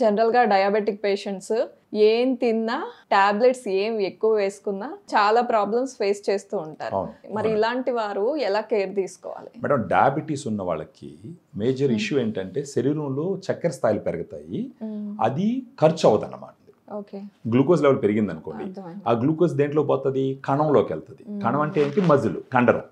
జనరల్గా diabetic patients ఏం తిన్నా టాబ్లెట్స్ ఏం ఎక్కువ వేసుకున్నా చాలా ప్రాబ్లమ్స్ ఫేస్ చేస్తూ ఉంటారు. మరి ఇలాంటి వారు ఎలా కేర్ తీసుకోవాలి? మేడం, డయాబెటీస్ ఉన్న వాళ్ళకి మేజర్ ఇష్యూ ఏంటంటే శరీరంలో చక్కెర స్థాయిలు పెరుగుతాయి, అది ఖర్చు అవ్వదన్నమాట. గ్లూకోజ్ లెవెల్ పెరిగింది అనుకోండి, ఆ గ్లూకోజ్ దేంట్లో పోతుంది? కణంలోకి వెళ్తుంది. కణం అంటే ఏంటి? మజిల్, కండరం,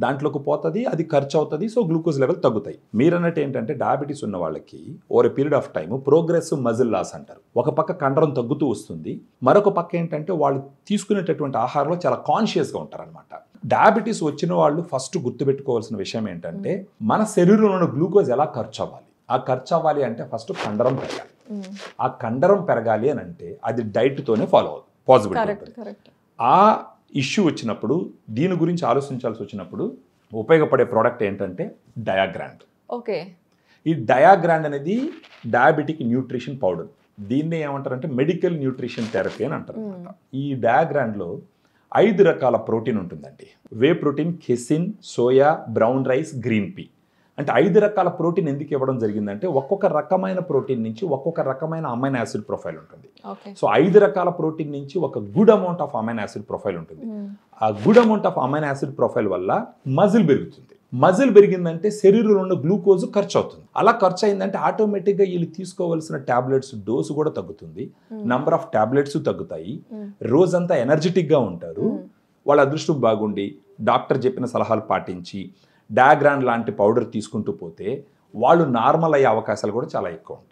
దాంట్లోకి పోతుంది, అది ఖర్చు అవుతుంది. సో గ్లూకోజ్ లెవెల్ తగ్గుతాయి. మీరు అన్నట్టు ఏంటంటే డయాబెటీస్ ఉన్న వాళ్ళకి over a period of time progressive muscle loss అంటారు. ఒక పక్క కండరం తగ్గుతూ వస్తుంది, మరొక పక్క ఏంటంటే వాళ్ళు తీసుకునేటటువంటి ఆహారంలో చాలా కాన్షియస్గా ఉంటారు అనమాట. డయాబెటీస్ వచ్చిన వాళ్ళు ఫస్ట్ గుర్తుపెట్టుకోవాల్సిన విషయం ఏంటంటే మన శరీరంలో గ్లూకోజ్ ఎలా ఖర్చు అవ్వాలి. ఆ ఖర్చు అవ్వాలి అంటే ఫస్ట్ కండరం పెరగాలి. ఆ కండరం పెరగాలి అని అంటే అది డైట్తోనే ఫాలో అవ్వదు, పాసిబిలిటీ. ఆ ఇష్యూ వచ్చినప్పుడు, దీని గురించి ఆలోచించాల్సి వచ్చినప్పుడు ఉపయోగపడే ప్రోడక్ట్ ఏంటంటే డయాగ్రాండ్. ఓకే, ఈ డయాగ్రాండ్ అనేది డయాబెటిక్ న్యూట్రిషన్ పౌడర్. దీన్ని ఏమంటారంటే మెడికల్ న్యూట్రిషన్ థెరపీ అని అంటారు అనమాట. ఈ డయాగ్రాండ్లో 5 రకాల ప్రోటీన్ ఉంటుందండి. Whey protein, casein, soya, brown rice, green P. అంటే 5 రకాల ప్రోటీన్ ఎందుకు ఇవ్వడం జరిగిందంటే ఒక్కొక్క రకమైన ప్రోటీన్ నుంచి ఒక్కొక్క రకమైన అమైనో యాసిడ్ ప్రొఫైల్ ఉంటుంది. సో 5 రకాల ప్రోటీన్ నుంచి ఒక good amount of amino acid profile ఉంటుంది. ఆ good amount of amino acid profile వల్ల మజిల్ పెరుగుతుంది. మజిల్ పెరిగిందంటే శరీరంలో ఉన్న గ్లూకోజ్ ఖర్చు అవుతుంది. అలా ఖర్చు అయిందంటే ఆటోమేటిక్గా వీళ్ళు తీసుకోవాల్సిన టాబ్లెట్స్ డోసు కూడా తగ్గుతుంది, నంబర్ ఆఫ్ టాబ్లెట్స్ తగ్గుతాయి, రోజంతా ఎనర్జెటిక్గా ఉంటారు. వాళ్ళ అదృష్టం బాగుండి డాక్టర్ చెప్పిన సలహాలు పాటించి డయాగ్రాండ్ లాంటి పౌడర్ తీసుకుంటూ పోతే వాళ్ళు నార్మల్ అయ్యే అవకాశాలు కూడా చాలా ఎక్కువ ఉంటాయి.